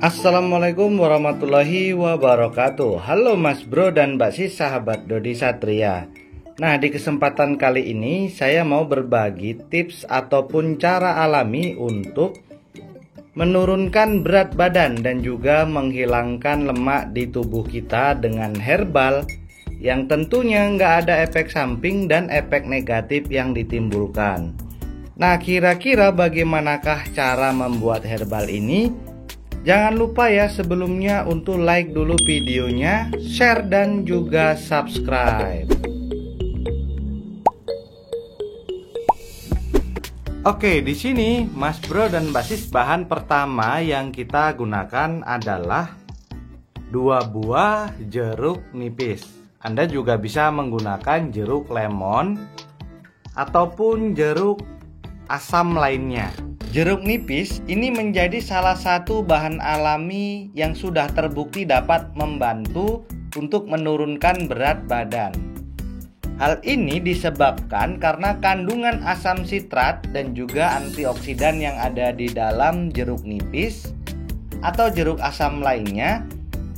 Assalamualaikum warahmatullahi wabarakatuh. Halo Mas Bro dan Mbak Sis, sahabat Dodi Satria. Nah, di kesempatan kali ini saya mau berbagi tips ataupun cara alami untuk menurunkan berat badan dan juga menghilangkan lemak di tubuh kita dengan herbal yang tentunya nggak ada efek samping dan efek negatif yang ditimbulkan. Nah, kira-kira bagaimanakah cara membuat herbal ini? Jangan lupa ya sebelumnya untuk like dulu videonya, share dan juga subscribe. Oke, di sini Mas Bro dan Mbak Sis, bahan pertama yang kita gunakan adalah 2 buah jeruk nipis. Anda juga bisa menggunakan jeruk lemon ataupun jeruk asam lainnya. Jeruk nipis ini menjadi salah satu bahan alami yang sudah terbukti dapat membantu untuk menurunkan berat badan. Hal ini disebabkan karena kandungan asam sitrat dan juga antioksidan yang ada di dalam jeruk nipis atau jeruk asam lainnya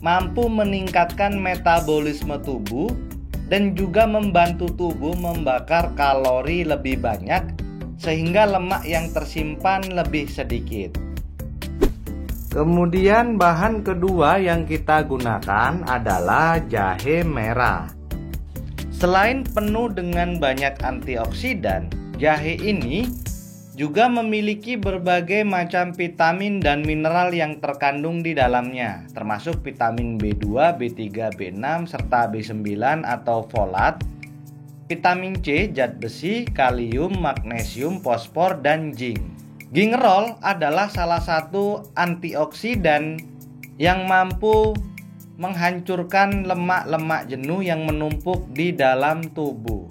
mampu meningkatkan metabolisme tubuh dan juga membantu tubuh membakar kalori lebih banyak sehingga lemak yang tersimpan lebih sedikit. Kemudian bahan kedua yang kita gunakan adalah jahe merah. Selain penuh dengan banyak antioksidan, jahe ini juga memiliki berbagai macam vitamin dan mineral yang terkandung di dalamnya, termasuk vitamin B2, B3, B6, serta B9 atau folat, vitamin C, zat besi, kalium, magnesium, fosfor, dan zinc. Gingerol adalah salah satu antioksidan yang mampu menghancurkan lemak-lemak jenuh yang menumpuk di dalam tubuh.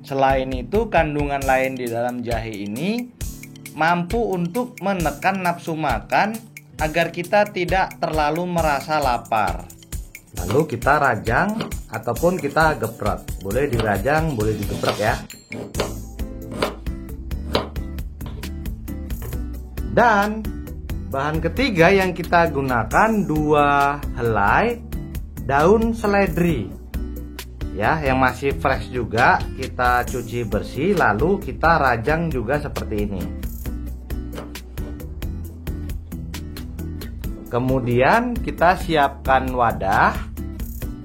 Selain itu, kandungan lain di dalam jahe ini mampu untuk menekan nafsu makan agar kita tidak terlalu merasa lapar. Lalu kita rajang ataupun kita geprek. Boleh dirajang, boleh digeprek ya. Dan bahan ketiga yang kita gunakan 2 helai daun seledri. Ya, yang masih fresh juga kita cuci bersih lalu kita rajang juga seperti ini. Kemudian kita siapkan wadah.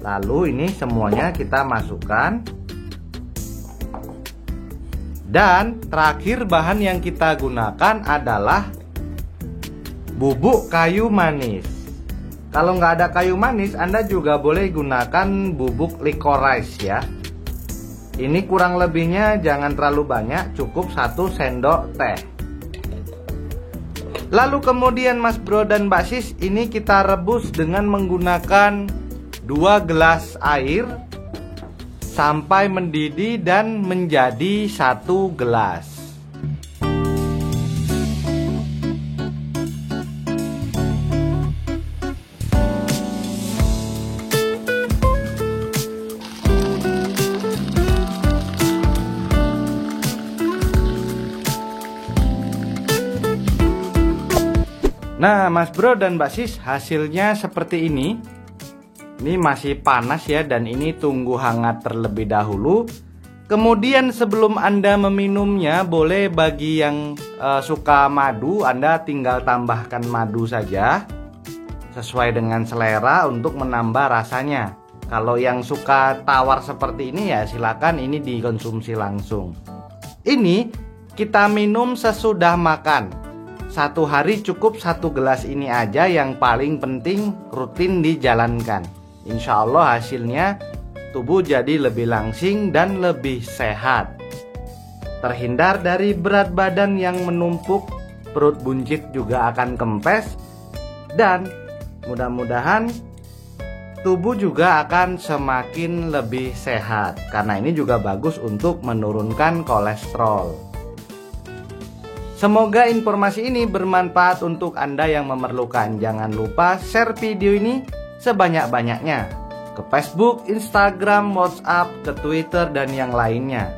Lalu ini semuanya kita masukkan. Dan terakhir bahan yang kita gunakan adalah bubuk kayu manis. Kalau nggak ada kayu manis, Anda juga boleh gunakan bubuk licorice ya. Ini kurang lebihnya jangan terlalu banyak, cukup 1 sendok teh. Lalu kemudian Mas Bro dan Mbak Sis, ini kita rebus dengan menggunakan 2 gelas air sampai mendidih dan menjadi 1 gelas. Nah, Mas Bro dan Mbak Sis, hasilnya seperti ini. Ini masih panas ya, dan ini tunggu hangat terlebih dahulu. Kemudian sebelum Anda meminumnya, boleh bagi yang suka madu, Anda tinggal tambahkan madu saja sesuai dengan selera untuk menambah rasanya. Kalau yang suka tawar seperti ini ya silakan ini dikonsumsi langsung. Ini kita minum sesudah makan. 1 hari cukup 1 gelas ini aja, yang paling penting rutin dijalankan. Insya Allah hasilnya tubuh jadi lebih langsing dan lebih sehat. Terhindar dari berat badan yang menumpuk, perut buncit juga akan kempes, dan mudah-mudahan tubuh juga akan semakin lebih sehat. Karena ini juga bagus untuk menurunkan kolesterol. Semoga informasi ini bermanfaat untuk Anda yang memerlukan. Jangan lupa share video ini sebanyak-banyaknya ke Facebook, Instagram, WhatsApp, ke Twitter, dan yang lainnya.